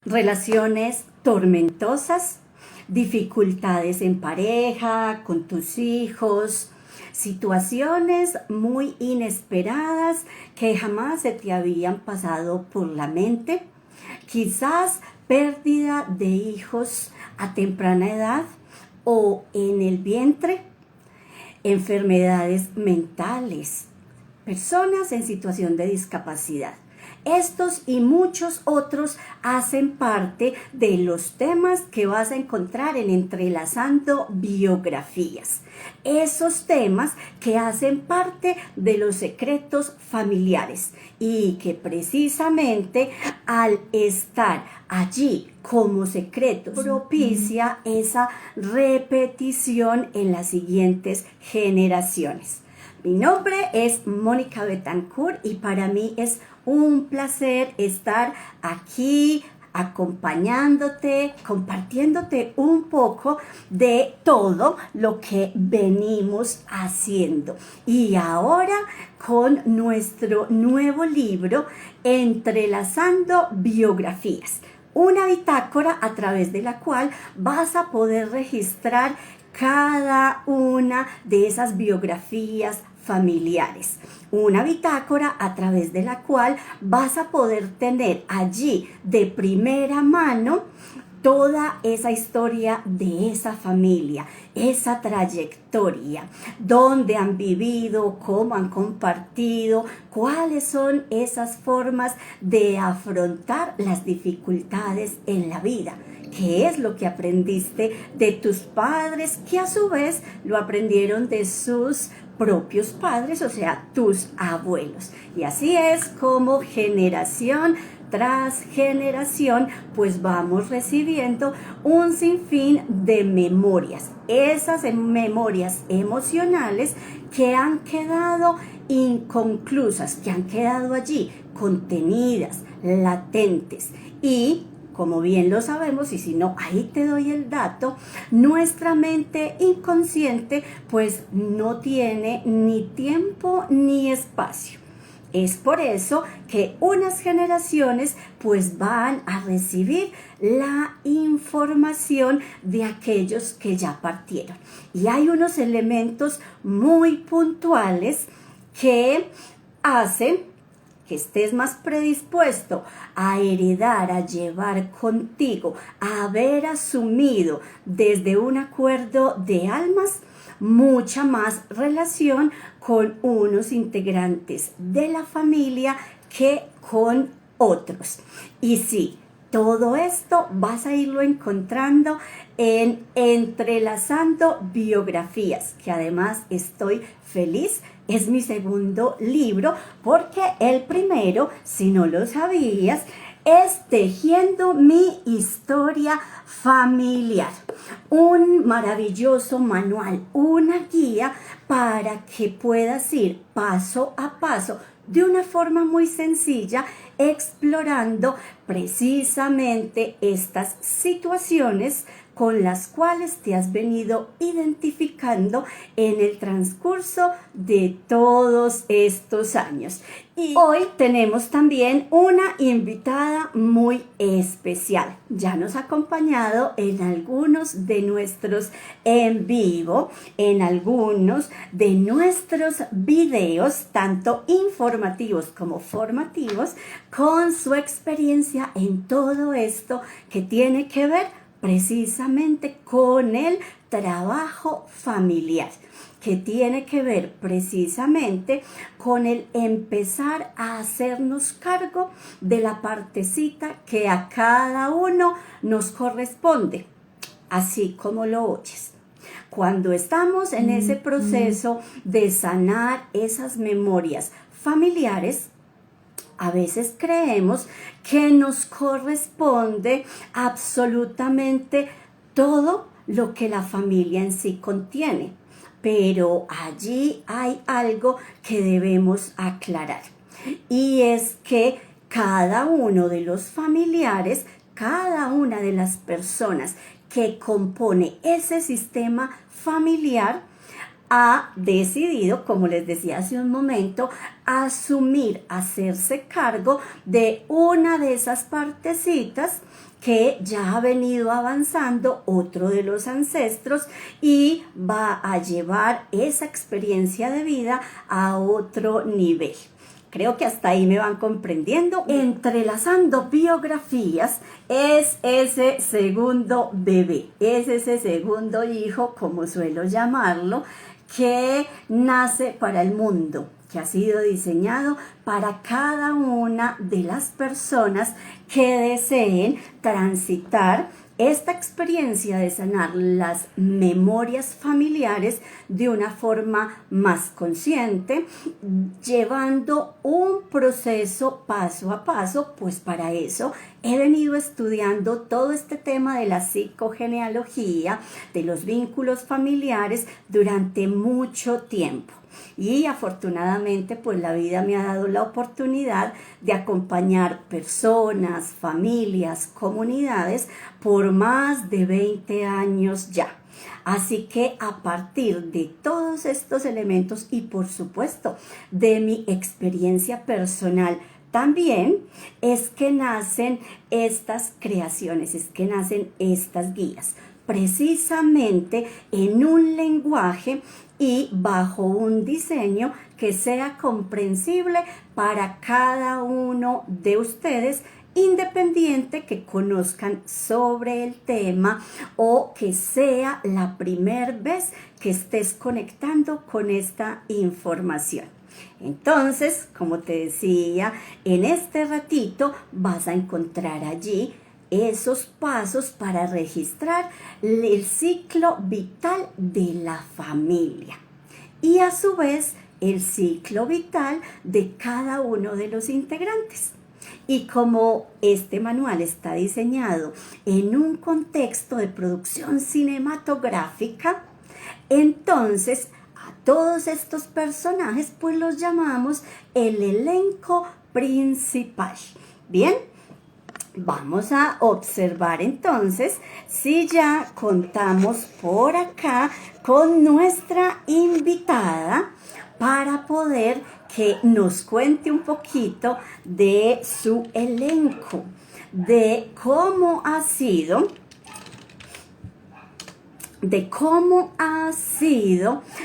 relaciones tormentosas, dificultades en pareja, con tus hijos, situaciones muy inesperadas que jamás se te habían pasado por la mente, quizás pérdida de hijos a temprana edad o en el vientre, enfermedades mentales, personas en situación de discapacidad. Estos y muchos otros hacen parte de los temas que vas a encontrar en Entrelazando Biografías. Esos temas que hacen parte de los secretos familiares y que precisamente al estar allí como secretos propicia esa repetición en las siguientes generaciones. Mi nombre es Mónica Betancourt y para mí es un placer estar aquí acompañándote, compartiéndote un poco de todo lo que venimos haciendo. Y ahora con nuestro nuevo libro, Entrelazando Biografías, una bitácora a través de la cual vas a poder registrar cada una de esas biografías familiares. Una bitácora a través de la cual vas a poder tener allí de primera mano toda esa historia de esa familia, esa trayectoria, dónde han vivido, cómo han compartido, cuáles son esas formas de afrontar las dificultades en la vida. ¿Qué es lo que aprendiste de tus padres, que a su vez lo aprendieron de sus propios padres, o sea, tus abuelos? Y así es como generación tras generación, pues vamos recibiendo un sinfín de memorias. Esas memorias emocionales que han quedado inconclusas, que han quedado allí contenidas, latentes y como bien lo sabemos, y si no, ahí te doy el dato, nuestra mente inconsciente pues no tiene ni tiempo ni espacio. Es por eso que unas generaciones pues van a recibir la información de aquellos que ya partieron. Y hay unos elementos muy puntuales que hacen que estés más predispuesto a heredar, a llevar contigo, a haber asumido desde un acuerdo de almas mucha más relación con unos integrantes de la familia que con otros. Y sí, todo esto vas a irlo encontrando en Entrelazando Biografías, que además estoy feliz. Es mi segundo libro porque el primero, si no lo sabías, es Tejiendo mi historia familiar. Un maravilloso manual, una guía para que puedas ir paso a paso de una forma muy sencilla, explorando precisamente estas situaciones con las cuales te has venido identificando en el transcurso de todos estos años. Y hoy tenemos también una invitada muy especial. Ya nos ha acompañado en algunos de nuestros en vivo, en algunos de nuestros videos, tanto informativos como formativos, con su experiencia en todo esto que tiene que ver precisamente con el trabajo familiar, que tiene que ver precisamente con el empezar a hacernos cargo de la partecita que a cada uno nos corresponde, así como lo oyes. Cuando estamos en ese proceso de sanar esas memorias familiares, a veces creemos que nos corresponde absolutamente todo lo que la familia en sí contiene, pero allí hay algo que debemos aclarar, y es que cada uno de los familiares, cada una de las personas que compone ese sistema familiar, ha decidido, como les decía hace un momento, asumir, hacerse cargo de una de esas partecitas que ya ha venido avanzando otro de los ancestros y va a llevar esa experiencia de vida a otro nivel. Creo que hasta ahí me van comprendiendo. Entrelazando biografías es ese segundo bebé, es ese segundo hijo, como suelo llamarlo, que nace para el mundo, que ha sido diseñado para cada una de las personas que deseen transitar esta experiencia de sanar las memorias familiares de una forma más consciente, llevando un proceso paso a paso. Pues para eso he venido estudiando todo este tema de la psicogenealogía, de los vínculos familiares durante mucho tiempo. Y afortunadamente pues la vida me ha dado la oportunidad de acompañar personas, familias, comunidades por más de 20 años ya. Así que a partir de todos estos elementos y por supuesto de mi experiencia personal también es que nacen estas creaciones, es que nacen estas guías, precisamente en un lenguaje y bajo un diseño que sea comprensible para cada uno de ustedes, independiente que conozcan sobre el tema o que sea la primera vez que estés conectando con esta información. Entonces, como te decía, en este ratito vas a encontrar allí esos pasos para registrar el ciclo vital de la familia y a su vez el ciclo vital de cada uno de los integrantes. Y como este manual está diseñado en un contexto de producción cinematográfica, entonces a todos estos personajes pues los llamamos el elenco principal. Bien, vamos a observar entonces si ya contamos por acá con nuestra invitada para poder que nos cuente un poquito de su elenco, de cómo ha sido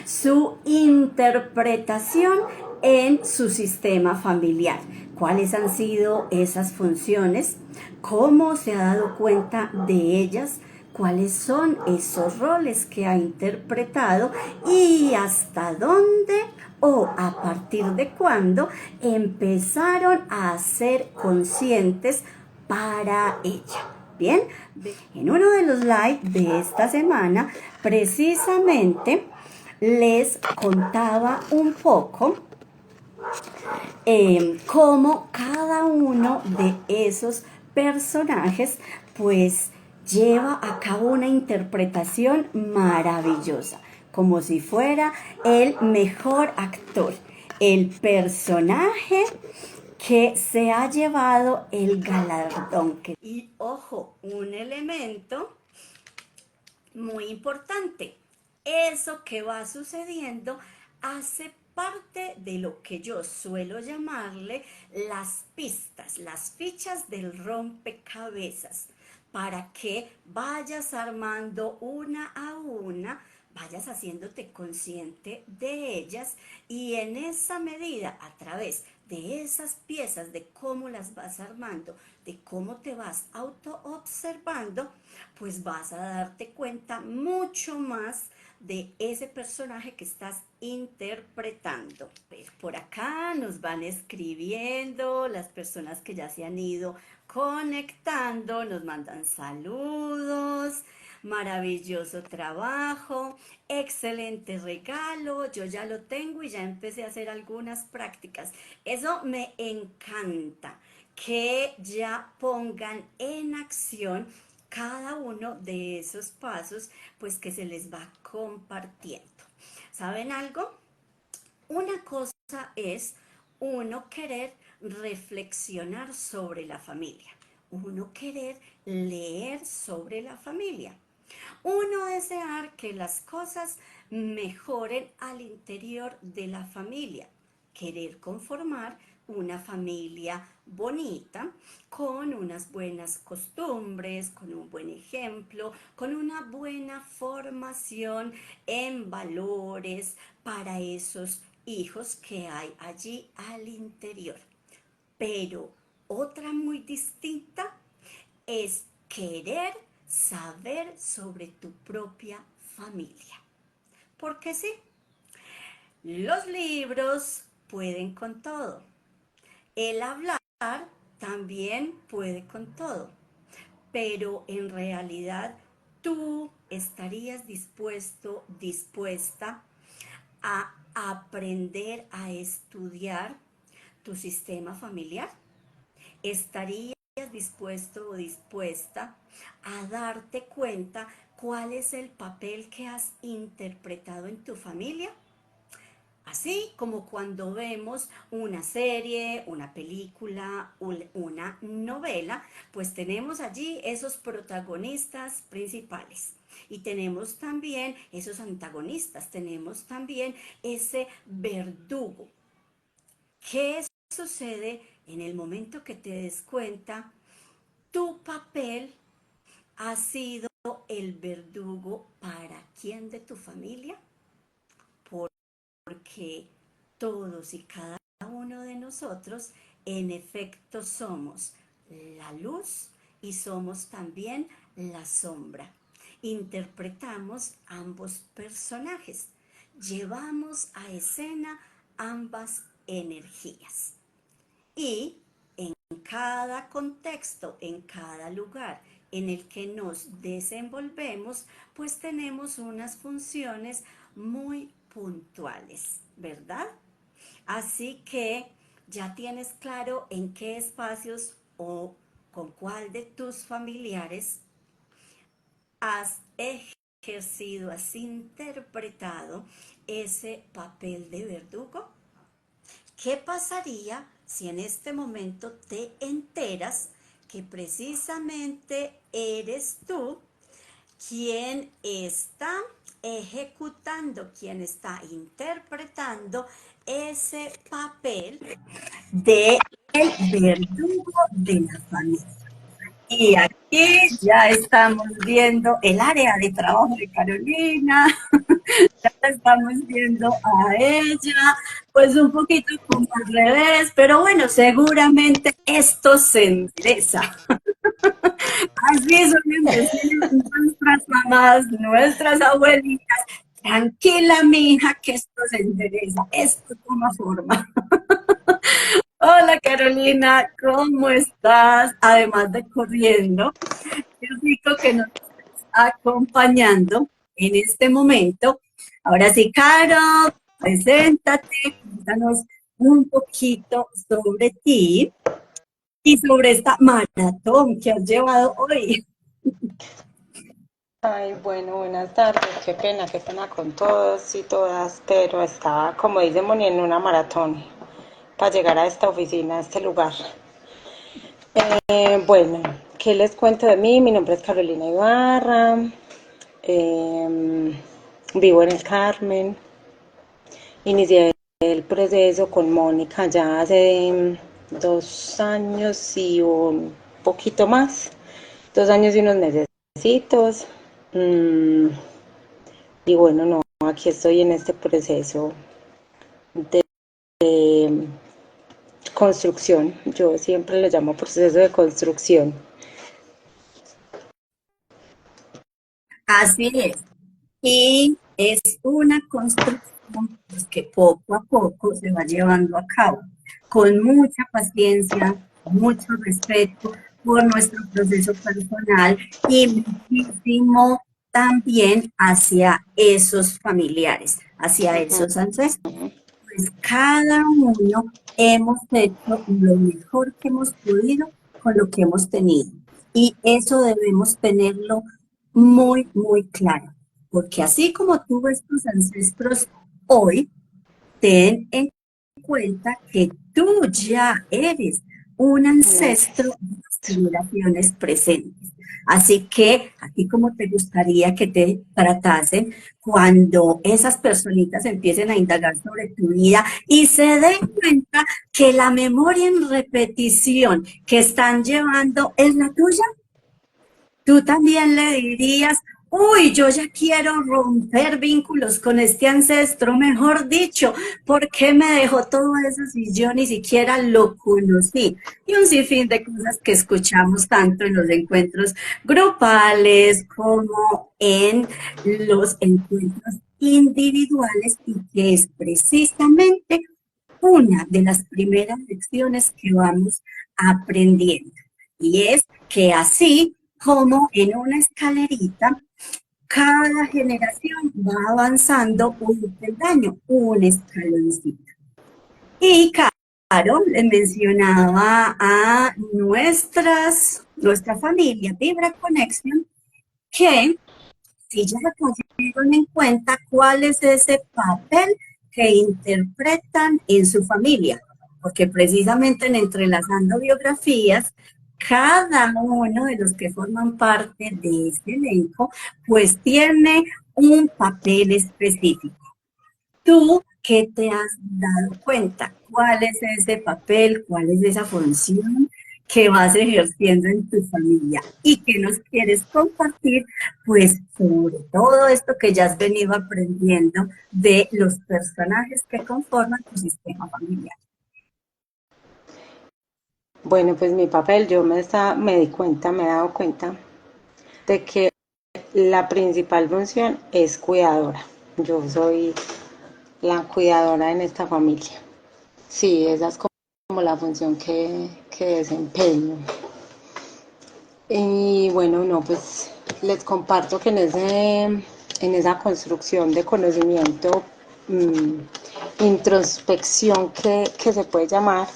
su interpretación en su sistema familiar. ¿Cuáles han sido esas funciones? ¿Cómo se ha dado cuenta de ellas? ¿Cuáles son esos roles que ha interpretado? ¿Y hasta dónde o a partir de cuándo empezaron a ser conscientes para ella? Bien, en uno de los live de esta semana, precisamente les contaba un poco cómo cada uno de esos personajes pues lleva a cabo una interpretación maravillosa, como si fuera el mejor actor, el personaje que se ha llevado el galardón. Y ojo, un elemento muy importante, eso que va sucediendo hace parte de lo que yo suelo llamarle las pistas, las fichas del rompecabezas, para que vayas armando una a una, vayas haciéndote consciente de ellas y en esa medida, a través de esas piezas, de cómo las vas armando, de cómo te vas auto-observando, pues vas a darte cuenta mucho más de ese personaje que estás interpretando. Por acá nos van escribiendo las personas que ya se han ido conectando, nos mandan saludos, maravilloso trabajo, excelente regalo, yo ya lo tengo y ya empecé a hacer algunas prácticas. Eso me encanta, que ya pongan en acción cada uno de esos pasos pues que se les va compartiendo. ¿Saben algo? Una cosa es uno querer reflexionar sobre la familia, uno querer leer sobre la familia. Uno desear que las cosas mejoren al interior de la familia, querer conformar una familia bonita, con unas buenas costumbres, con un buen ejemplo, con una buena formación en valores para esos hijos que hay allí al interior. Pero otra muy distinta es querer saber sobre tu propia familia. Porque sí, los libros pueden con todo. El hablar también puede con todo. Pero en realidad tú estarías dispuesto, dispuesta a aprender a estudiar tu sistema familiar. ¿Estarías dispuesto o dispuesta a darte cuenta cuál es el papel que has interpretado en tu familia? Así como cuando vemos una serie, una película, una novela, pues tenemos allí esos protagonistas principales. Y tenemos también esos antagonistas, tenemos también ese verdugo. ¿Qué sucede en el momento que te des cuenta? Tu papel ha sido el verdugo para quién de tu familia, porque todos y cada uno de nosotros en efecto somos la luz y somos también la sombra. Interpretamos ambos personajes, llevamos a escena ambas energías. Y en cada contexto, en cada lugar en el que nos desenvolvemos, pues tenemos unas funciones muy puntuales, ¿verdad? Así que ya tienes claro en qué espacios o con cuál de tus familiares has ejercido, has interpretado ese papel de verdugo. ¿Qué pasaría si en este momento te enteras que precisamente eres tú quien está ejecutando, quien está interpretando ese papel de el verdugo de la familia? Y aquí ya estamos viendo el área de trabajo de Carolina, ya la estamos viendo a ella, pues un poquito como al revés, pero bueno, seguramente esto se endereza. Así suelen decir nuestras mamás, nuestras abuelitas, tranquila mi hija que esto se endereza, esto toma forma. Hola Carolina, ¿cómo estás? Además de corriendo, qué rico que nos estés acompañando en este momento. Ahora sí, Caro, preséntate, cuéntanos un poquito sobre ti y sobre esta maratón que has llevado hoy. Ay, bueno, buenas tardes. Qué pena con todos y todas, pero estaba, como dice Moni, en una maratón para llegar a esta oficina, a este lugar. Bueno, ¿qué les cuento de mí? Mi nombre es Carolina Ibarra, vivo en el Carmen. Inicié el proceso con Mónica ya hace 2 años y un poquito más, 2 años y unos mesecitos. Mm, Y bueno, no, aquí estoy en este proceso de construcción. Yo siempre lo llamo proceso de construcción. Así es. Y es una construcción pues, que poco a poco se va llevando a cabo, con mucha paciencia, mucho respeto por nuestro proceso personal y muchísimo también hacia esos familiares, hacia Ujú. esos ancestros. Pues cada uno hemos hecho lo mejor que hemos podido con lo que hemos tenido. Y eso debemos tenerlo muy, muy claro. Porque así como tú ves tus ancestros hoy, ten en cuenta que tú ya eres un ancestro Gracias. de las generaciones presentes. Así que, ¿a ti cómo te gustaría que te tratasen cuando esas personitas empiecen a indagar sobre tu vida y se den cuenta que la memoria en repetición que están llevando es la tuya? Tú también le dirías, uy, yo ya quiero romper vínculos con este ancestro, mejor dicho, ¿por qué me dejó todo eso si yo ni siquiera lo conocí? Y un sinfín de cosas que escuchamos tanto en los encuentros grupales como en los encuentros individuales y que es precisamente una de las primeras lecciones que vamos aprendiendo. Y es que así como en una escalerita, cada generación va avanzando un peldaño, un escaloncito. Y Caro les mencionaba a nuestra familia Vibra Connection que si ya cayeron en cuenta cuál es ese papel que interpretan en su familia, porque precisamente en Entrelazando Biografías, cada uno de los que forman parte de este elenco, pues tiene un papel específico. ¿Tú qué te has dado cuenta? ¿Cuál es ese papel? ¿Cuál es esa función que vas ejerciendo en tu familia? Y que nos quieres compartir, pues, sobre todo esto que ya has venido aprendiendo de los personajes que conforman tu sistema familiar. Bueno, pues mi papel, me di cuenta, me he dado cuenta de que la principal función es cuidadora. Yo soy la cuidadora en esta familia. Sí, esa es como la función que desempeño. Y bueno, no, pues les comparto que en esa construcción de conocimiento, introspección que se puede llamar,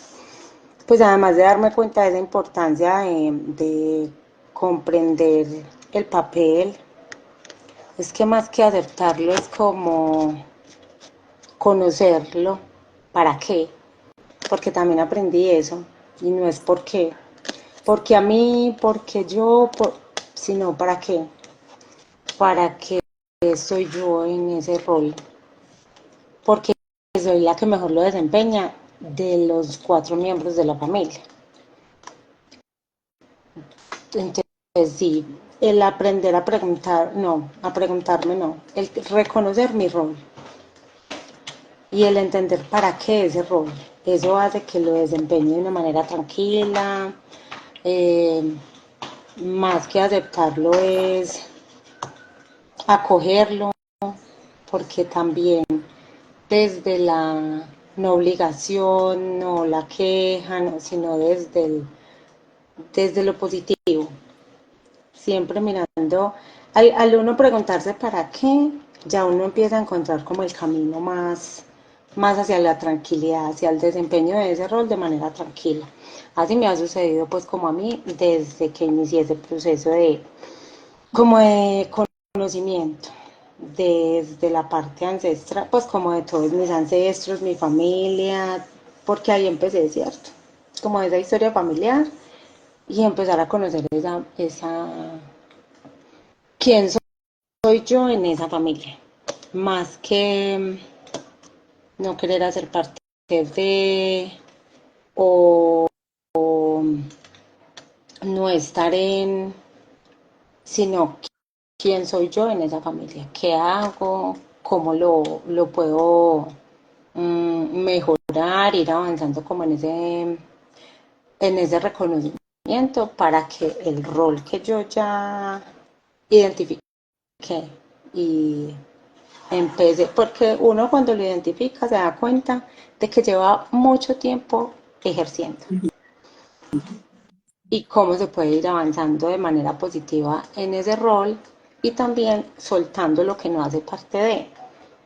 pues además de darme cuenta de esa importancia de comprender el papel, es que más que aceptarlo es como conocerlo. ¿Para qué? Porque también aprendí eso y no es por qué. Porque a mí, porque yo, sino para qué. Para qué soy yo en ese rol. Porque soy la que mejor lo desempeña de los 4 miembros de la familia. Entonces, sí, el aprender a preguntar, no, a preguntarme no, el reconocer mi rol y el entender para qué ese rol. Eso hace que lo desempeñe de una manera tranquila, eh, más que aceptarlo es acogerlo, porque también desde la no obligación, no la queja, no, sino desde lo positivo, siempre mirando, al uno preguntarse para qué, ya uno empieza a encontrar como el camino más hacia la tranquilidad, hacia el desempeño de ese rol de manera tranquila. Así me ha sucedido pues como a mí desde que inicié ese proceso como de conocimiento desde la parte ancestral, pues como de todos mis ancestros, mi familia, porque ahí empecé, ¿cierto? Como esa historia familiar y empezar a conocer quién soy yo en esa familia, más que no querer hacer parte de o no estar en, sino quién soy yo en esa familia, qué hago, cómo lo puedo mejorar, ir avanzando como en ese reconocimiento para que el rol que yo ya identifique y empecé, porque uno cuando lo identifica se da cuenta de que lleva mucho tiempo ejerciendo y cómo se puede ir avanzando de manera positiva en ese rol y también soltando lo que no hace parte de,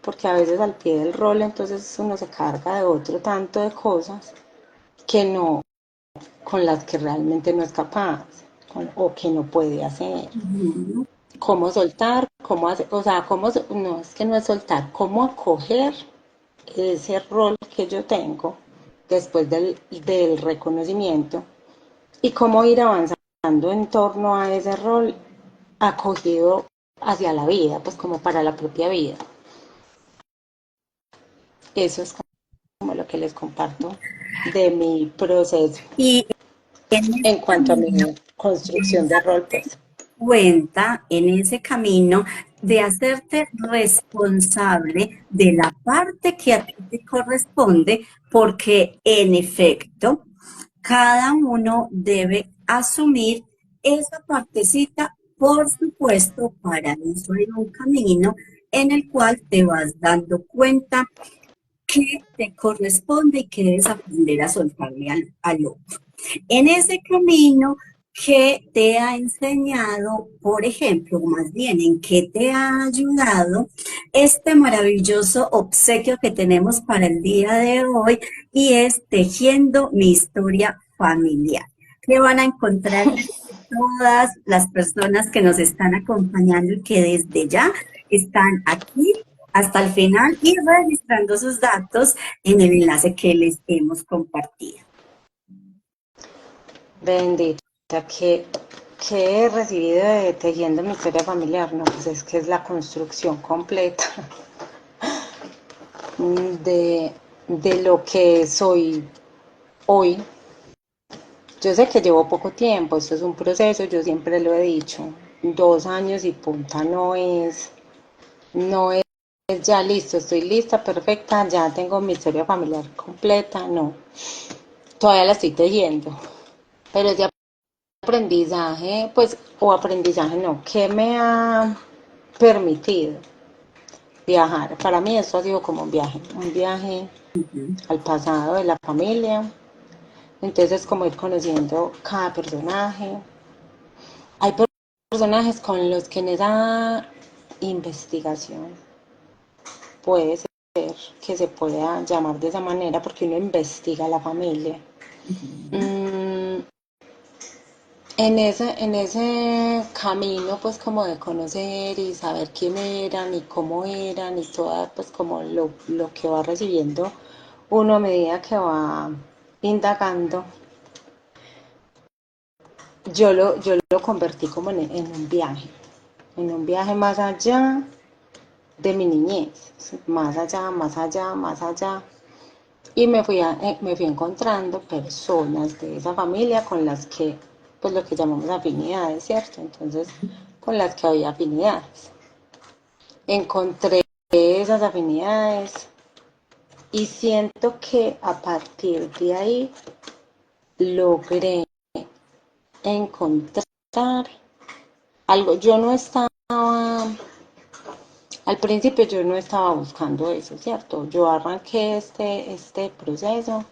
porque a veces al pie del rol entonces uno se carga de otro tanto de cosas que no, con las que realmente no es capaz o que no puede hacer. Cómo soltar, cómo hacer, o sea, no, es que no es soltar, cómo acoger ese rol que yo tengo después del reconocimiento y cómo ir avanzando en torno a ese rol acogido hacia la vida, pues como para la propia vida. Eso es como lo que les comparto de mi proceso Y en ese en cuanto a mi camino construcción de rol, pues. cuenta en ese camino de hacerte responsable de la parte que a ti te corresponde, porque en efecto, cada uno debe asumir esa partecita, por supuesto, para eso hay un camino en el cual te vas dando cuenta que te corresponde y que debes aprender a soltarle al otro. En ese camino que te ha enseñado, por ejemplo, más bien en qué te ha ayudado este maravilloso obsequio que tenemos para el día de hoy y es tejiendo mi historia familiar. Que van a encontrar todas las personas que nos están acompañando y que desde ya están aquí hasta el final y registrando sus datos en el enlace que les hemos compartido. Bendita, que he recibido de Tejiendo mi historia familiar, no, pues es que es la construcción completa de lo que soy hoy. Yo sé que llevo poco tiempo, esto es un proceso, yo siempre lo he dicho, 2 años y punta no es ya listo, estoy lista, perfecta, ya tengo mi historia familiar completa, no, todavía la estoy tejiendo, pero es de aprendizaje, pues, o aprendizaje no, ¿qué me ha permitido viajar? Para mí esto ha sido como un viaje al pasado de la familia, entonces como ir conociendo cada personaje. Hay personajes con los que en esa investigación puede ser que se pueda llamar de esa manera porque uno investiga a la familia. Mm, en ese camino pues como de conocer y saber quién eran y toda pues como lo que va recibiendo uno a medida que va indagando, yo lo convertí como en un viaje más allá de mi niñez, más allá, más allá, más allá. Y me fui encontrando personas de esa familia con las que, pues lo que llamamos afinidades, ¿cierto? Entonces, con las que había afinidades. Encontré esas afinidades y siento que a partir de ahí logré encontrar algo. Yo no estaba, al principio yo no estaba buscando eso, ¿cierto? Yo arranqué este proceso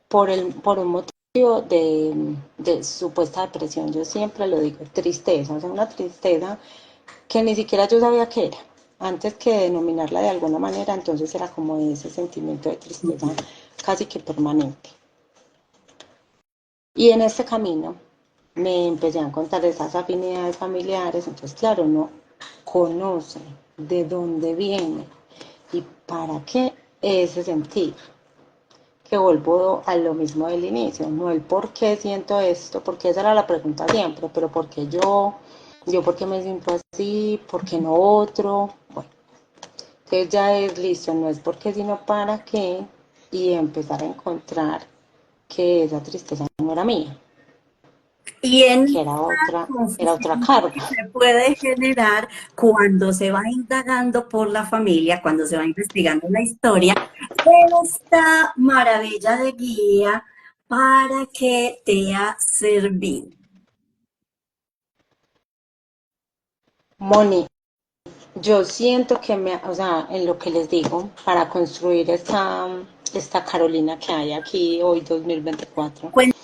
por un motivo de supuesta depresión. Yo siempre lo digo, tristeza, o sea, una tristeza que ni siquiera yo sabía qué era. Antes que denominarla de alguna manera, entonces era como ese sentimiento de tristeza casi que permanente. Y en este camino me empecé a encontrar esas afinidades familiares, entonces claro, uno conoce de dónde viene y para qué ese sentir, que vuelvo a lo mismo del inicio, no el por qué siento esto, porque esa era la pregunta siempre, pero por qué yo por qué me siento así, por qué no otro, bueno, entonces ya es listo, no es por qué sino para qué, y empezar a encontrar que esa tristeza no era mía, Y en que era otra confusión carga. que se puede generar cuando se va indagando por la familia, cuando se va investigando la historia, esta maravilla de guía para que te ha servido. Moni, yo siento que o sea, en lo que les digo, para construir esta Carolina que hay aquí hoy 2024, Cuéntanos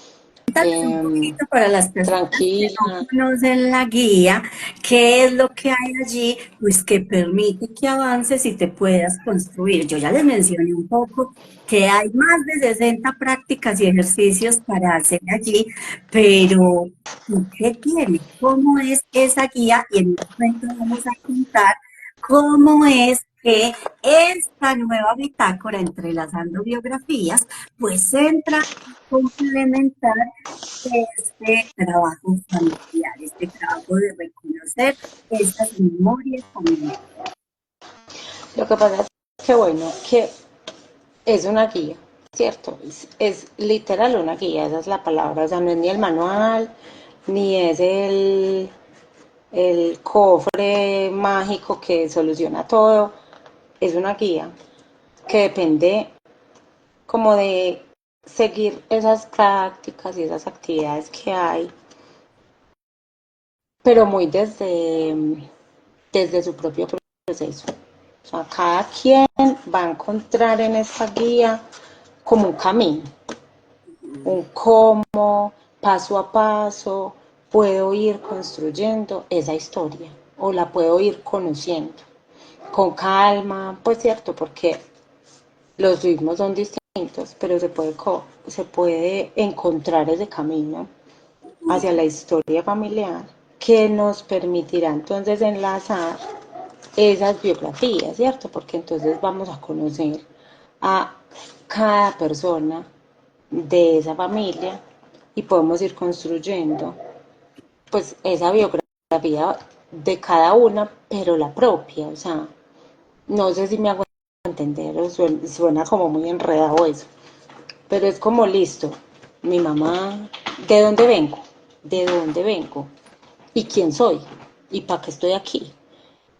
un eh, poquito para las personas que no tranquila. conocen la guía, qué es lo que hay allí, pues que permite que avances y te puedas construir. Yo ya les mencioné un poco que hay más de 60 prácticas y ejercicios para hacer allí, pero ¿y qué tiene? ¿Cómo es esa guía? Y en un momento vamos a contar cómo es que esta nueva bitácora, entrelazando biografías, pues entra a complementar este trabajo familiar, este trabajo de reconocer estas memorias familiares. Lo que pasa es que, bueno, que es una guía, ¿cierto? Es literal una guía, esa es la palabra, o sea, no es ni el manual, ni es el cofre mágico que soluciona todo, es una guía que depende como de seguir esas prácticas y esas actividades que hay, pero muy desde su propio proceso. O sea, cada quien va a encontrar en esta guía como un camino, un cómo, paso a paso, puedo ir construyendo esa historia o la puedo ir conociendo con calma, pues cierto, porque los ritmos son distintos, pero se puede encontrar ese camino hacia la historia familiar que nos permitirá entonces enlazar esas biografías, ¿cierto? Porque entonces vamos a conocer a cada persona de esa familia y podemos ir construyendo pues esa biografía de cada una, pero la propia, o sea, no sé si me hago entender o suena como muy enredado eso, pero es como listo, mi mamá, ¿de dónde vengo? ¿De dónde vengo? ¿Y quién soy? ¿Y para qué estoy aquí?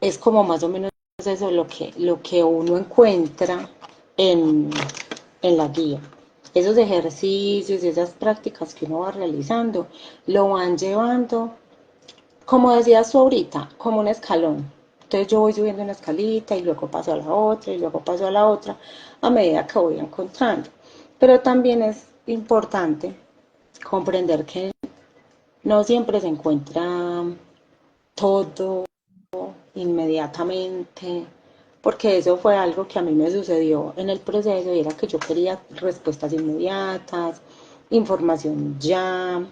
Es como más o menos eso lo que uno encuentra en, en la guía. Esos ejercicios y esas prácticas que uno va realizando, lo van llevando, como decías tú ahorita, como un escalón. Entonces yo voy subiendo una escalita y luego paso a la otra y luego paso a la otra a medida que voy encontrando. Pero también es importante comprender que no siempre se encuentra todo inmediatamente, porque eso fue algo que a mí me sucedió en el proceso y era que yo quería respuestas inmediatas, información ya,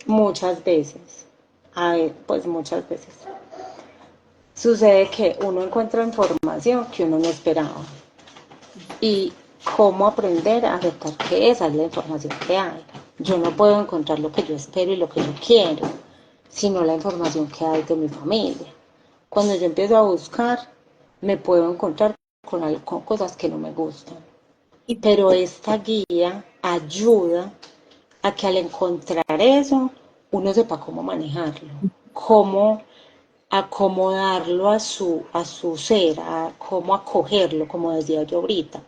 muchas veces, pues muchas veces. Sucede que uno encuentra información que uno no esperaba y cómo aprender a aceptar que esa es la información que hay. Yo no puedo encontrar lo que yo espero y lo que yo quiero, sino la información que hay de mi familia. Cuando yo empiezo a buscar, me puedo encontrar con cosas que no me gustan. Y Pero esta guía ayuda a que al encontrar eso, uno sepa cómo manejarlo, cómo acomodarlo a su ser, a cómo acogerlo, como decía yo ahorita,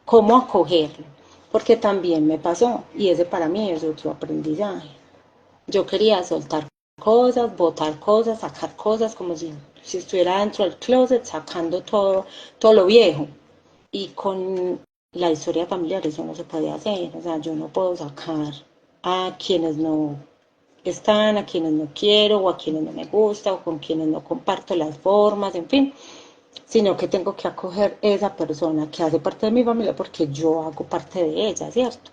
cómo acogerlo. Porque también me pasó, y ese para mí es otro aprendizaje. Yo quería soltar cosas, botar cosas, sacar cosas, como si estuviera dentro del closet sacando todo lo viejo. Y con la historia familiar eso no se puede hacer. O sea, yo no puedo sacar a quienes no están, a quienes no quiero, o a quienes no me gusta, o con quienes no comparto las formas, en fin, sino que tengo que acoger esa persona que hace parte de mi familia porque yo hago parte de ella, ¿cierto?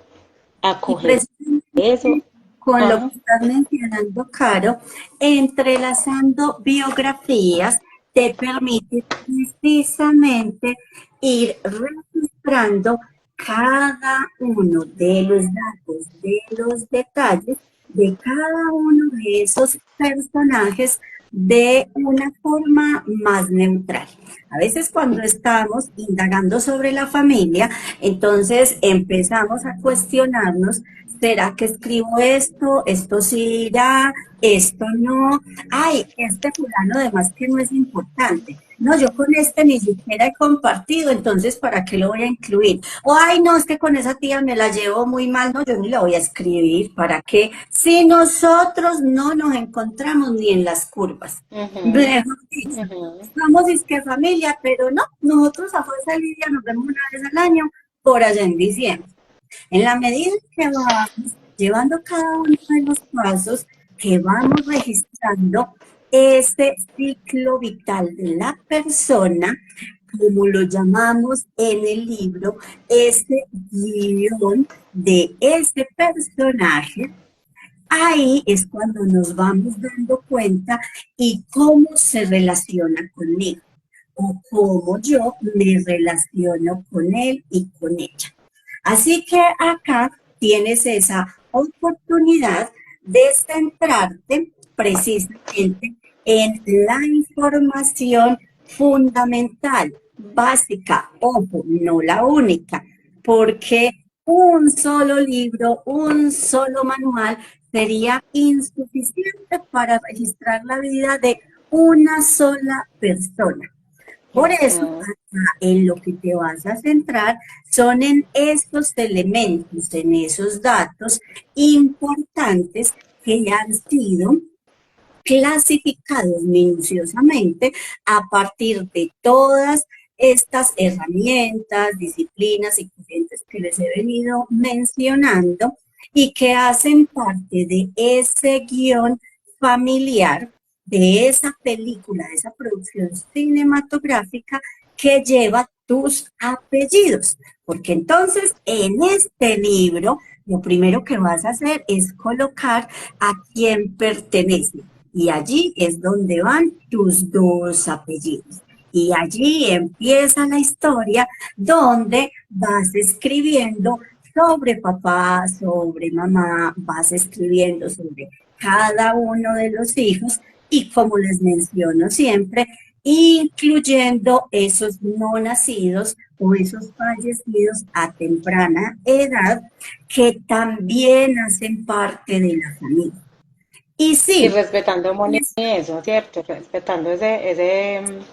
Y Acoger eso. precisamente con lo Ajá. que estás mencionando, Caro, entrelazando biografías te permite precisamente ir registrando cada uno de los datos, de los detalles de cada uno de esos personajes de una forma más neutral. A veces cuando estamos indagando sobre la familia, entonces empezamos a cuestionarnos, ¿será que escribo esto? ¿Esto sí irá? ¿Esto no? Ay, este fulano además que no es importante. No, yo con este ni siquiera he compartido, entonces ¿para qué lo voy a incluir? O ay, no, es que con esa tía me la llevo muy mal, no, yo ni la voy a escribir, ¿para qué? Si nosotros no nos encontramos ni en las curvas. Ujú, Mejor dicho, ujú. somos disque familia, pero no, nosotros a fuerza de Lidia nos vemos una vez al año, por allá en diciembre. En la medida que vamos llevando cada uno de los pasos, que vamos registrando este ciclo vital de la persona, como lo llamamos en el libro, este guión de este personaje, ahí es cuando nos vamos dando cuenta y cómo se relaciona conmigo. o cómo yo me relaciono con él y con ella. Así que acá tienes esa oportunidad de centrarte precisamente en la información fundamental, básica, ojo, no la única, porque un solo libro, un solo manual sería insuficiente para registrar la vida de una sola persona. Por eso, Ujú. acá en lo que te vas a centrar son en estos elementos, en esos datos importantes que han sido clasificados minuciosamente a partir de todas estas herramientas, disciplinas y corrientes que les he venido mencionando y que hacen parte de ese guión familiar, de esa película, de esa producción cinematográfica que lleva tus apellidos. Porque entonces en este libro lo primero que vas a hacer es colocar a quién pertenece. Y allí es donde van tus dos apellidos. Y allí empieza la historia donde vas escribiendo sobre papá, sobre mamá, vas escribiendo sobre cada uno de los hijos y como les menciono siempre, incluyendo esos no nacidos o esos fallecidos a temprana edad que también hacen parte de la familia. Y Y sí, respetando, Moni, es eso, ¿cierto? Respetando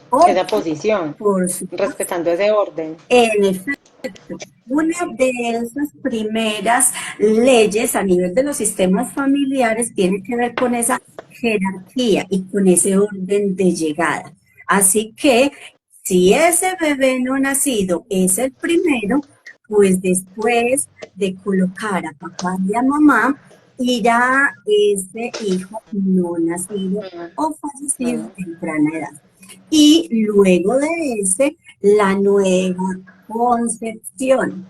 por, esa posición, por supuesto, respetando ese orden. en efecto, una de esas primeras leyes a nivel de los sistemas familiares tiene que ver con esa jerarquía y con ese orden de llegada. Así que si ese bebé no nacido es el primero, pues después de colocar a papá y a mamá, irá ese hijo no nacido o fallecido a Ujú. temprana edad. Y luego de ese, la nueva concepción.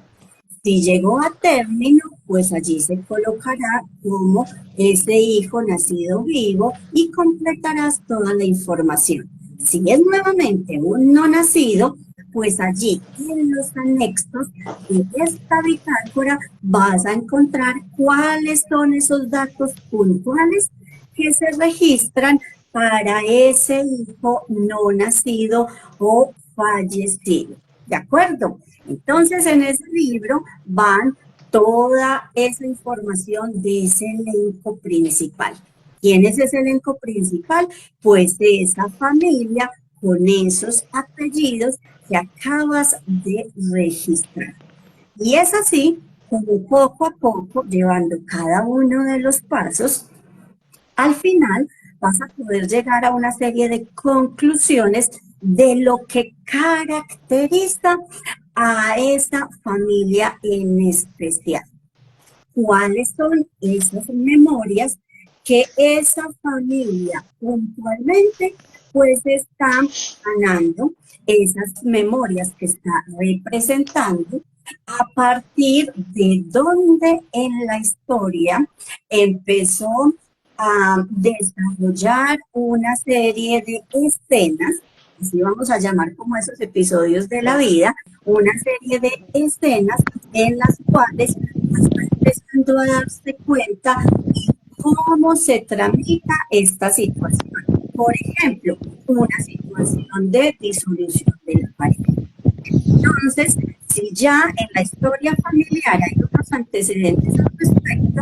Si llegó a término, pues allí se colocará como ese hijo nacido vivo y completarás toda la información. Si es nuevamente un no nacido, pues allí en los anexos de esta bitácora vas a encontrar cuáles son esos datos puntuales que se registran para ese hijo no nacido o fallecido. ¿De acuerdo? Entonces, en ese libro van toda esa información de ese elenco principal. ¿Quién es ese elenco principal? Pues de esa familia con esos apellidos que acabas de registrar. Y es así como poco a poco, llevando cada uno de los pasos, al final vas a poder llegar a una serie de conclusiones de lo que caracteriza a esa familia en especial. ¿Cuáles son esas memorias que esa familia puntualmente pues está ganando, esas memorias que está representando a partir de donde en la historia empezó a desarrollar una serie de escenas, así vamos a llamar como esos episodios de la vida, una serie de escenas en las cuales vas empezando a darse cuenta cómo se tramita esta situación. Por ejemplo, una situación de disolución de la pareja. Entonces, si ya en la historia familiar hay unos antecedentes al respecto,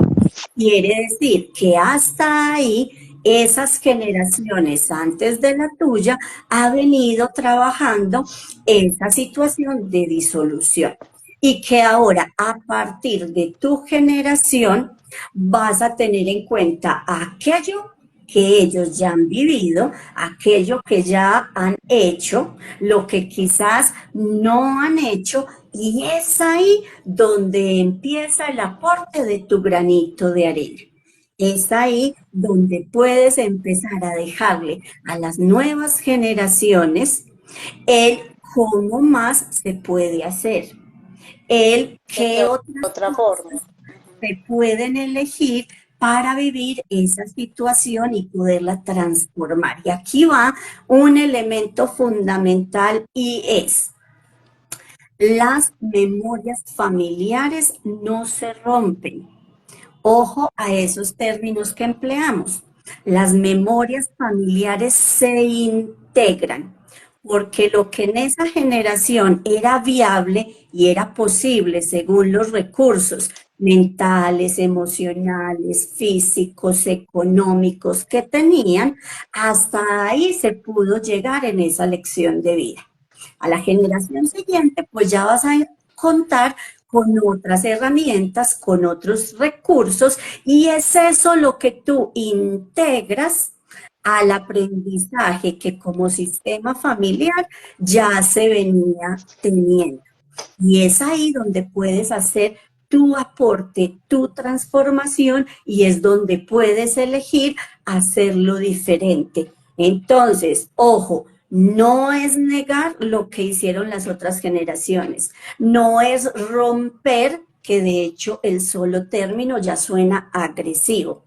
quiere decir que hasta ahí esas generaciones antes de la tuya ha venido trabajando esa situación de disolución y que ahora a partir de tu generación vas a tener en cuenta aquello que ellos ya han vivido, aquello que ya han hecho, lo que quizás no han hecho, y es ahí donde empieza el aporte de tu granito de arena. Es ahí donde puedes empezar a dejarle a las nuevas generaciones el cómo más se puede hacer, el De qué otras otra cosas forma. se pueden elegir para vivir esa situación y poderla transformar. Y aquí va un elemento fundamental y es, las memorias familiares no se rompen. Ojo a esos términos que empleamos. Las memorias familiares se integran, porque lo que en esa generación era viable y era posible según los recursos mentales, emocionales, físicos, económicos que tenían, hasta ahí se pudo llegar en esa lección de vida. A la generación siguiente, pues ya vas a contar con otras herramientas, con otros recursos, y es eso lo que tú integras al aprendizaje que como sistema familiar ya se venía teniendo. Y es ahí donde puedes hacer tu aporte, tu transformación, y es donde puedes elegir hacerlo diferente. Entonces, ojo, no es negar lo que hicieron las otras generaciones, no es romper, que de hecho el solo término ya suena agresivo,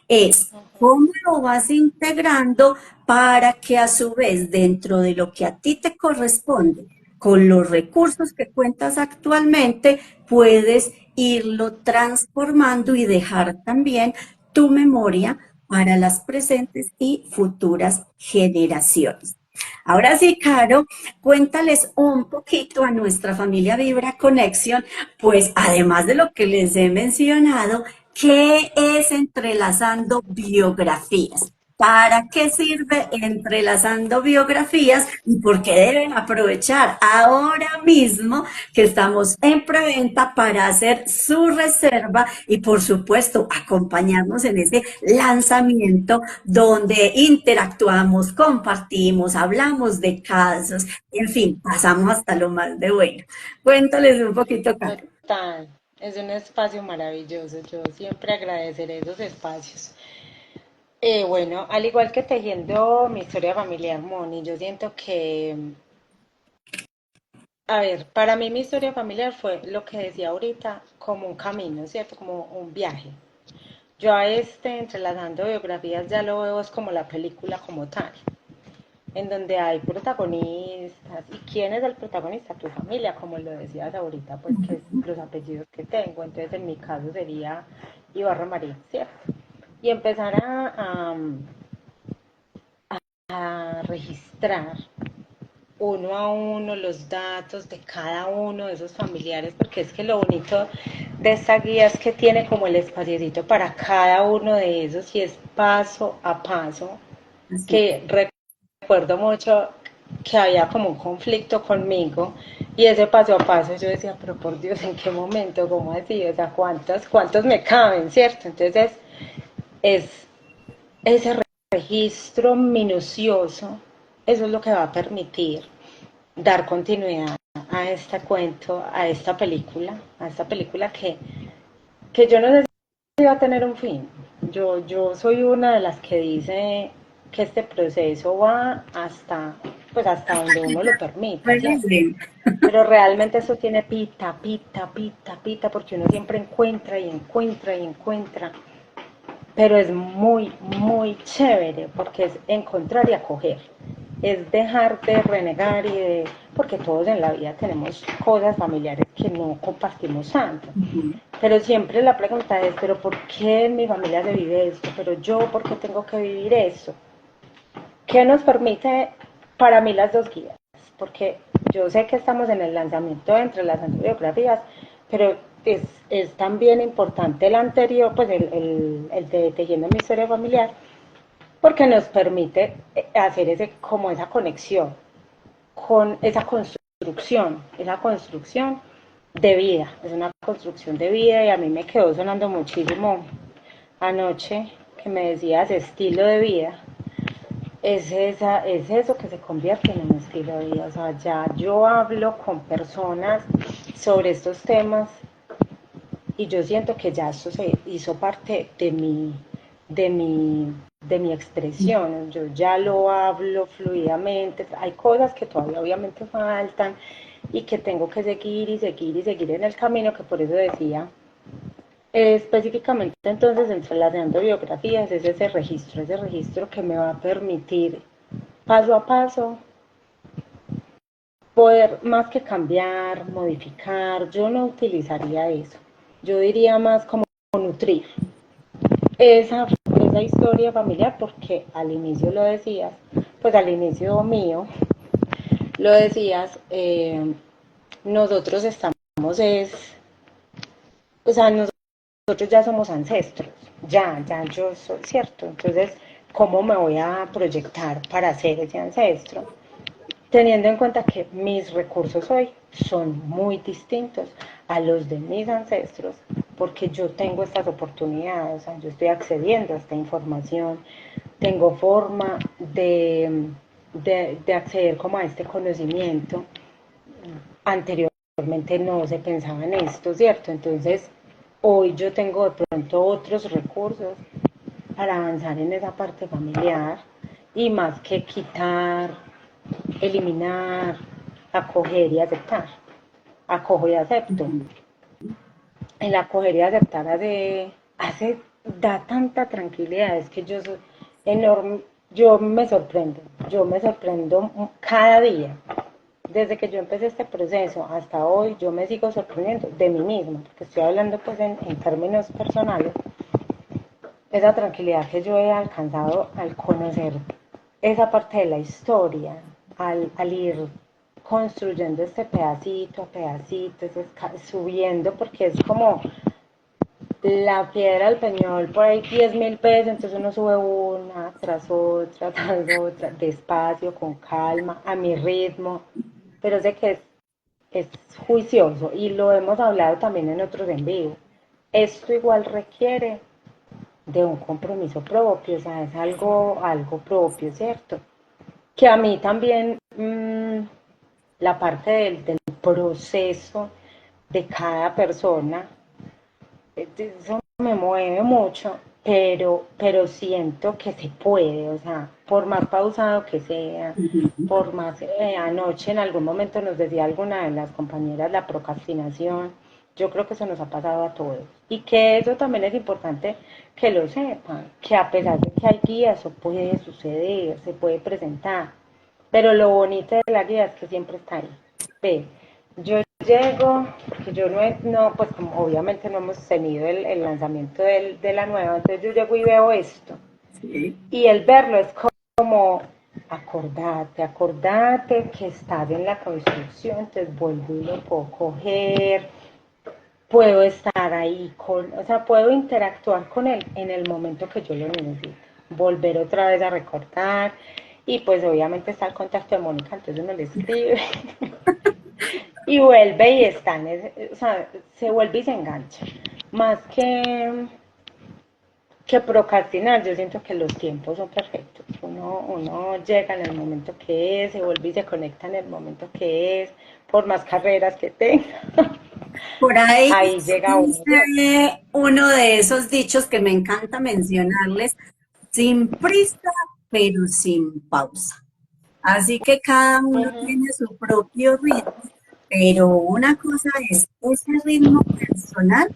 es cómo lo vas integrando para que a su vez dentro de lo que a ti te corresponde, con los recursos que cuentas actualmente, puedes irlo transformando y dejar también tu memoria para las presentes y futuras generaciones. Ahora sí, Caro, cuéntales un poquito a nuestra familia Vibra Connection, pues además de lo que les he mencionado, ¿qué es entrelazando biografías? ¿Para qué sirve entrelazando biografías y por qué deben aprovechar ahora mismo que estamos en preventa para hacer su reserva y por supuesto acompañarnos en ese lanzamiento donde interactuamos, compartimos, hablamos de casos, en fin, pasamos hasta lo más de bueno? Cuéntales un poquito, Caro. Total, es un espacio maravilloso. Yo siempre agradeceré esos espacios. Bueno, al igual que tejiendo mi historia familiar, Moni, yo siento que, a ver, para mí mi historia familiar fue lo que decía ahorita, como un camino, ¿cierto? Como un viaje. Yo a entrelazando biografías, ya lo veo es como la película como tal, en donde hay protagonistas. ¿Y quién es el protagonista? Tu familia, como lo decías ahorita, pues que es los apellidos que tengo. Entonces, en mi caso sería Ibarra Marín, ¿cierto? Y empezar a registrar uno a uno los datos de cada uno de esos familiares, porque es que lo bonito de esta guía es que tiene como el espaciocito para cada uno de esos y es paso a paso, Así es. que recuerdo mucho que había como un conflicto conmigo y ese paso a paso yo decía, pero por Dios, ¿en qué momento? ¿Cómo así? O sea, ¿cuántos me caben? ¿Cierto? Entonces es ese registro minucioso, eso es lo que va a permitir dar continuidad a este cuento, a esta película que yo no sé si va a tener un fin. Yo soy una de las que dice que este proceso va hasta, pues hasta donde uno lo permita, Bueno, ¿cierto? bien. Pero realmente eso tiene pita, pita, pita, pita, porque uno siempre encuentra y encuentra y encuentra, pero es muy, muy chévere porque es encontrar y acoger. Es dejar de renegar y de, porque todos en la vida tenemos cosas familiares que no compartimos tanto. Ujú. Pero siempre la pregunta es, pero ¿por qué en mi familia se vive esto? Pero yo, ¿por qué tengo que vivir esto? ¿Qué nos permite para mí las dos guías? Porque yo sé que estamos en el lanzamiento entre las biografías, pero es también importante el anterior, pues el de Tejiendo mi historia familiar, porque nos permite hacer como esa conexión con esa construcción de vida, es una construcción de vida y a mí me quedó sonando muchísimo anoche que me decías estilo de vida, es eso que se convierte en un estilo de vida. O sea, ya yo hablo con personas sobre estos temas y yo siento que ya esto se hizo parte de mi, de mi expresión. Yo ya lo hablo fluidamente. Hay cosas que todavía obviamente faltan y que tengo que seguir y seguir y seguir en el camino, que por eso decía Específicamente entonces entrelazando biografías es ese registro que me va a permitir paso a paso poder más que cambiar, modificar, yo no utilizaría eso. Yo diría más como nutrir esa historia familiar porque al inicio lo decías, pues al inicio mío lo decías, nosotros estamos es, o sea, nosotros ya somos ancestros, ya yo soy cierto, entonces, ¿cómo me voy a proyectar para ser ese ancestro? Teniendo en cuenta que mis recursos hoy son muy distintos a los de mis ancestros, porque yo tengo estas oportunidades, o sea, yo estoy accediendo a esta información, tengo forma de acceder como a este conocimiento. Anteriormente no se pensaba en esto, ¿cierto? Entonces, hoy yo tengo de pronto otros recursos para avanzar en esa parte familiar y más que quitar, eliminar, acoger y aceptar. Acojo y acepto. Ujú. El acoger y aceptar da tanta tranquilidad, es que yo soy enorme, yo me sorprendo cada día. Desde que yo empecé este proceso hasta hoy, yo me sigo sorprendiendo de mí misma, porque estoy hablando pues en términos personales, esa tranquilidad que yo he alcanzado al conocer esa parte de la historia, al ir construyendo este pedacito a pedacito, subiendo, porque es como la piedra del peñol, por ahí 10.000 veces, entonces uno sube una tras otra, despacio, con calma, a mi ritmo, pero sé que es juicioso y lo hemos hablado también en otros en vivo. Esto igual requiere de un compromiso propio, o sea, es algo propio, ¿cierto? Que a mí también la parte del proceso de cada persona, eso me mueve mucho, pero siento que se puede, o sea, por más pausado que sea, Ujú. por más anoche en algún momento nos decía alguna de las compañeras la procrastinación, yo creo que eso nos ha pasado a todos y que eso también es importante que lo sepan, que a pesar de que hay guías, eso puede suceder, se puede presentar, pero lo bonito de la guía es que siempre está ahí. Ve, yo llego, porque yo no, pues como obviamente no hemos tenido el lanzamiento de la nueva, entonces yo llego y veo esto. Sí. Y el verlo es como, acordate que estás en la construcción, entonces vuelvo y lo puedo coger, puedo estar ahí o sea, puedo interactuar con él en el momento que yo lo necesito. Volver otra vez a recordar y pues obviamente está el contacto de Mónica, entonces uno le escribe y vuelve y está o sea, se vuelve y se engancha. Más que procrastinar, yo siento que los tiempos son perfectos. Uno llega en el momento que es, se vuelve y se conecta en el momento que es, por más carreras que tenga, Por ahí ahí llega uno, ¿cierto? dice uno de esos dichos que me encanta mencionarles, sin prisa, pero sin pausa. Así que cada uno Ujú. tiene su propio ritmo, pero una cosa es ese ritmo personal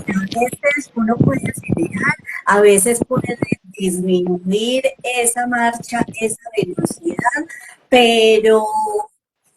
que a veces uno puede acelerar, a veces puede disminuir esa marcha, esa velocidad, pero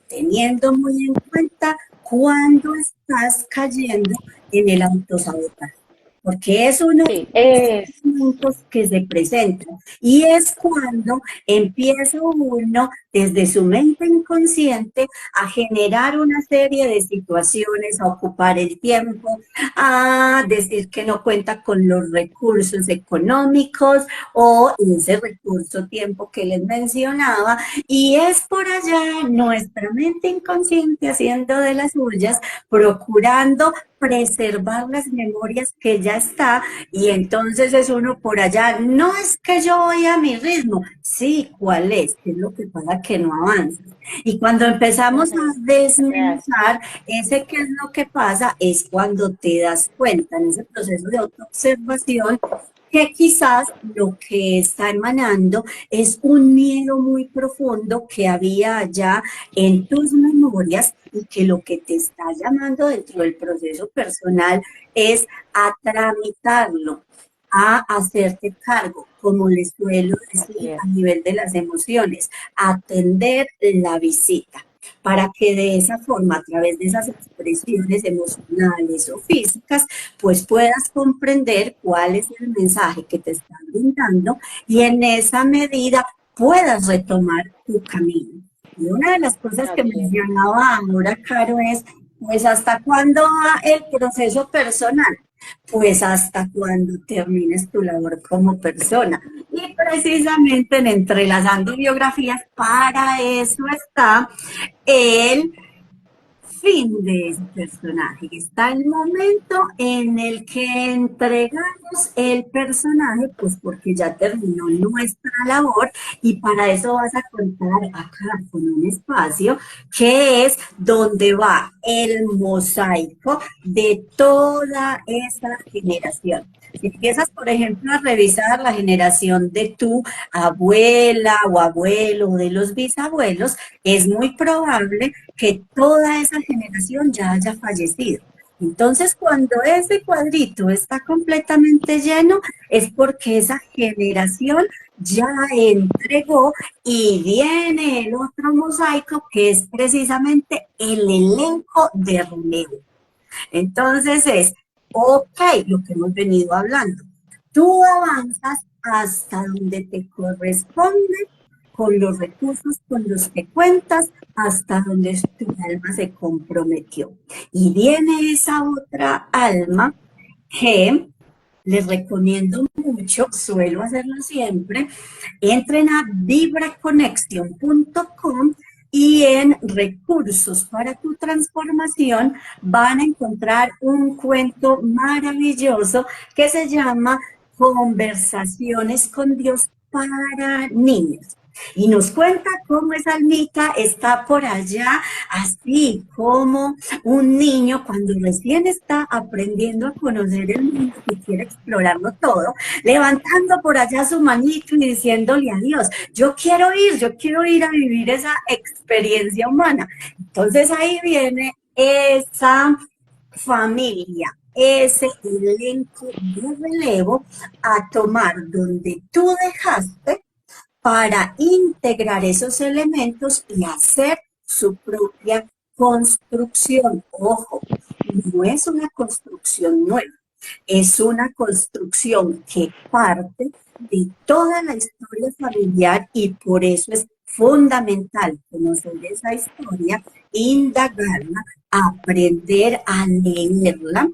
teniendo muy en cuenta cuando estás cayendo en el autosabotaje, porque es uno Sí, es, de los momentos que se presentan y es cuando empieza uno desde su mente inconsciente a generar una serie de situaciones, a ocupar el tiempo, a decir que no cuenta con los recursos económicos o ese recurso tiempo que les mencionaba, y es por allá nuestra mente inconsciente haciendo de las suyas, procurando preservar las memorias que ya está, y entonces es uno por allá, no es que yo voy a mi ritmo, sí, ¿cuál es? ¿Qué es lo que pasa que no avanza? Y cuando empezamos a ujú, real. desmenuzar ese qué es lo que pasa, es cuando te das cuenta en ese proceso de autoobservación que quizás lo que está emanando es un miedo muy profundo que había allá en tus memorias y que lo que te está llamando dentro del proceso personal es a tramitarlo, a hacerte cargo, como les suelo Así decir es. a nivel de las emociones, atender la visita para que de esa forma, a través de esas expresiones emocionales o físicas, pues puedas comprender cuál es el mensaje que te están brindando y en esa medida puedas retomar tu camino. Y una de las cosas que Así es. mencionaba ahora, Caro, es, pues, ¿hasta cuándo va el proceso personal? Pues hasta cuando termines tu labor como persona. Y precisamente en Entrelazando Biografías, para eso está el fin de ese personaje. Está el momento en el que entregamos el personaje, pues porque ya terminó nuestra labor y para eso vas a contar acá con un espacio que es donde va el mosaico de toda esa generación. Si empiezas, por ejemplo, a revisar la generación de tu abuela o abuelo o de los bisabuelos, es muy probable que toda esa generación ya haya fallecido. Entonces, cuando ese cuadrito está completamente lleno, es porque esa generación ya entregó y viene el otro mosaico que es precisamente el elenco de relevo. Entonces es, ok, lo que hemos venido hablando. Tú avanzas hasta donde te corresponde con los recursos con los que cuentas, hasta donde tu alma se comprometió. Y viene esa otra alma que les recomiendo mucho, suelo hacerlo siempre, entren a vibraconexion.com y en recursos para tu transformación van a encontrar un cuento maravilloso que se llama Conversaciones con Dios para niños. Y nos cuenta cómo esa almita está por allá, así como un niño cuando recién está aprendiendo a conocer el mundo y quiere explorarlo todo, levantando por allá su manito y diciéndole a Dios, yo quiero ir a vivir esa experiencia humana. Entonces ahí viene esa familia, ese elenco de relevo a tomar donde tú dejaste para integrar esos elementos y hacer su propia construcción. Ojo, no es una construcción nueva, es una construcción que parte de toda la historia familiar y por eso es fundamental conocer esa historia, indagarla, aprender a leerla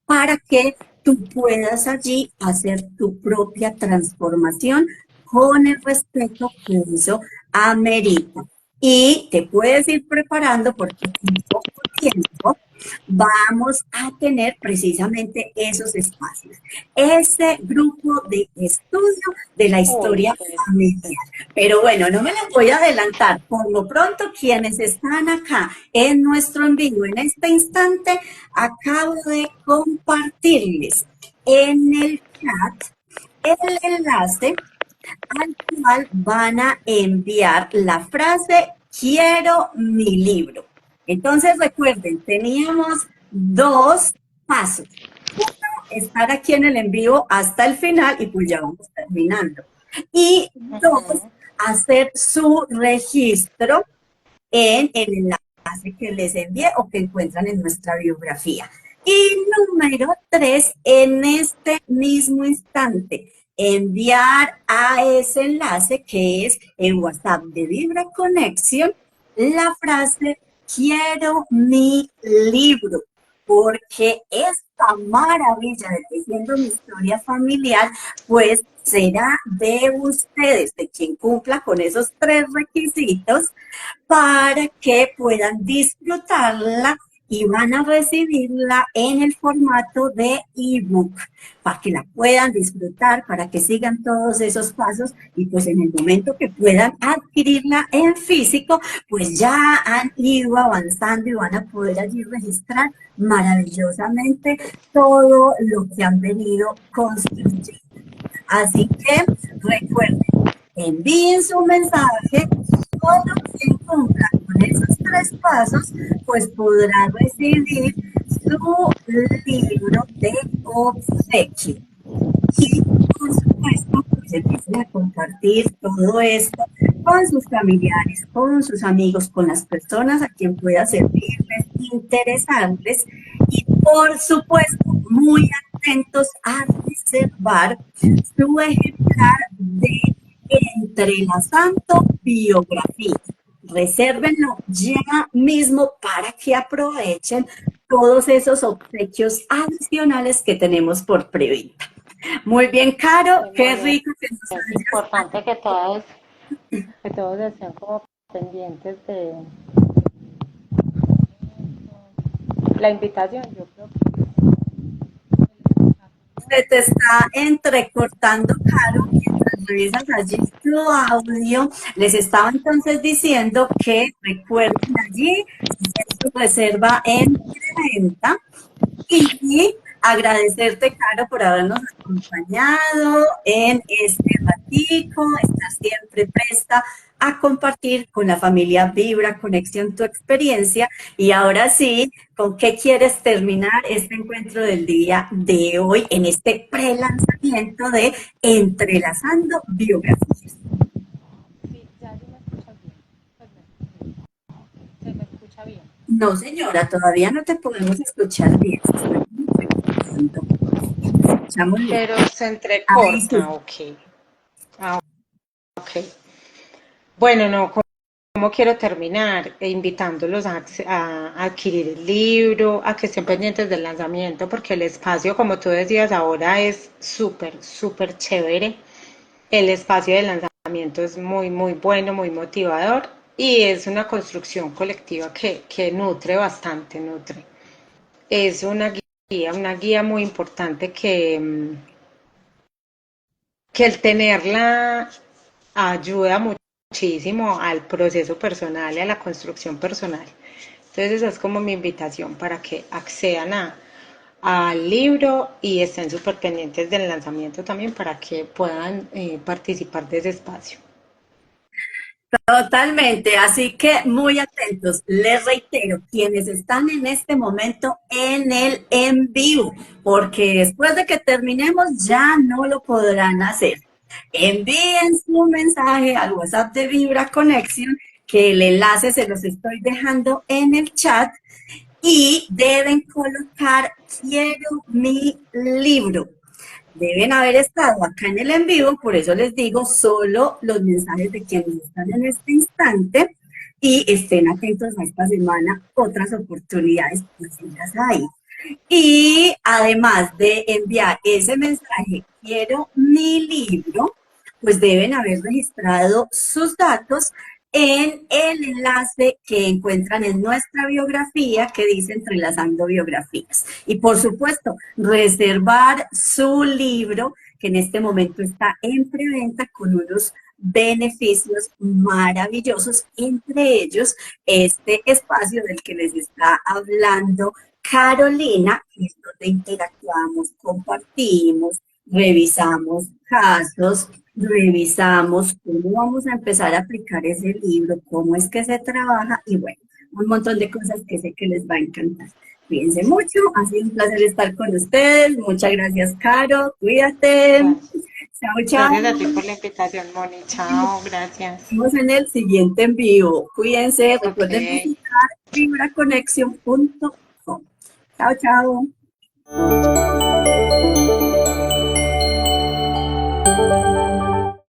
para que tú puedas allí hacer tu propia transformación con el respeto que eso amerita. Y te puedes ir preparando porque en poco tiempo vamos a tener precisamente esos espacios. Ese grupo de estudio de la Uy, historia familiar. Pero bueno, no me les voy a adelantar. Por lo pronto, quienes están acá en nuestro en vivo en este instante, acabo de compartirles en el chat el enlace al cual van a enviar la frase quiero mi libro. Entonces recuerden, teníamos dos pasos. Uno, estar aquí en el en vivo hasta el final y pues ya vamos terminando. Y dos, ujú. hacer su registro en el enlace que les envié o que encuentran en nuestra biografía. Y número 3, en este mismo instante, enviar a ese enlace que es el WhatsApp de Vibra Conexión la frase quiero mi libro, porque esta maravilla de Tejiendo mi historia familiar, pues será de ustedes, de quien cumpla con esos 3 requisitos para que puedan disfrutarla y van a recibirla en el formato de ebook para que la puedan disfrutar, para que sigan todos esos pasos y pues en el momento que puedan adquirirla en físico, pues ya han ido avanzando y van a poder allí registrar maravillosamente todo lo que han venido construyendo. Así que recuerden, envíen su mensaje, todo quien cumpla con esos 3 pasos, pues podrá recibir su libro de obsequio. Y por supuesto, pues empiecen a compartir todo esto con sus familiares, con sus amigos, con las personas a quien pueda servirles, interesarles y por supuesto muy atentos a reservar su ejemplar de Entrelazando Biografías. Resérvenlo ya mismo para que aprovechen todos esos obsequios adicionales que tenemos por preventa. Muy bien, Caro, Sí, qué Moni, rico que nos es hayas. importante que todos estén como pendientes de la invitación. Yo creo que Se te está entrecortando, Caro, mientras revisas allí tu audio. Les estaba entonces diciendo que recuerden allí hacer su reserva en preventa y agradecerte, Caro, por habernos acompañado en este ratico, estar siempre presta a compartir con la familia Vibra Conexión tu experiencia. Y ahora sí, ¿con qué quieres terminar este encuentro del día de hoy en este pre-lanzamiento de Entrelazando Biografías? sí, ya sí me escuchas bien. Pues se me escucha bien. No, señora, todavía no te podemos escuchar bien. Se está como preguntando. Escuchamos Pero lejos. se Ahí entrecorta, sí. ok. Ah, ok. Bueno, no, ¿cómo quiero terminar? Invitándolos a adquirir el libro, a que estén pendientes del lanzamiento, porque el espacio, como tú decías ahora, es súper, súper chévere. El espacio de lanzamiento es muy, muy bueno, muy motivador y es una construcción colectiva que nutre bastante, nutre. Es una guía muy importante que el tenerla ayuda muchísimo al proceso personal y a la construcción personal. Entonces esa es como mi invitación para que accedan al libro y estén súper pendientes del lanzamiento también para que puedan participar de ese espacio. Totalmente, así que muy atentos. Les reitero, quienes están en este momento en el en vivo, porque después de que terminemos ya no lo podrán hacer. Envíen su mensaje al WhatsApp de Vibra Conexión, que el enlace se los estoy dejando en el chat y deben colocar quiero mi libro. Deben haber estado acá en el en vivo, por eso les digo solo los mensajes de quienes están en este instante y estén atentos a esta semana, otras oportunidades pues las hay. Y además de enviar ese mensaje, quiero mi libro, pues deben haber registrado sus datos en el enlace que encuentran en nuestra biografía que dice Entrelazando Biografías. Y por supuesto, reservar su libro que en este momento está en preventa con unos beneficios maravillosos, entre ellos este espacio del que les está hablando Carolina, que es donde interactuamos, compartimos, revisamos casos, revisamos cómo vamos a empezar a aplicar ese libro, cómo es que se trabaja y bueno, un montón de cosas que sé que les va a encantar. Cuídense mucho, ha sido un placer estar con ustedes. Muchas gracias, Caro. Cuídate. Gracias. Chao, chao. Gracias a ti por la invitación, Moni. Chao, gracias. Nos vemos en el siguiente en vivo. Cuídense. Ok. Recuerden visitar vibraconexion.com. Chao, chao.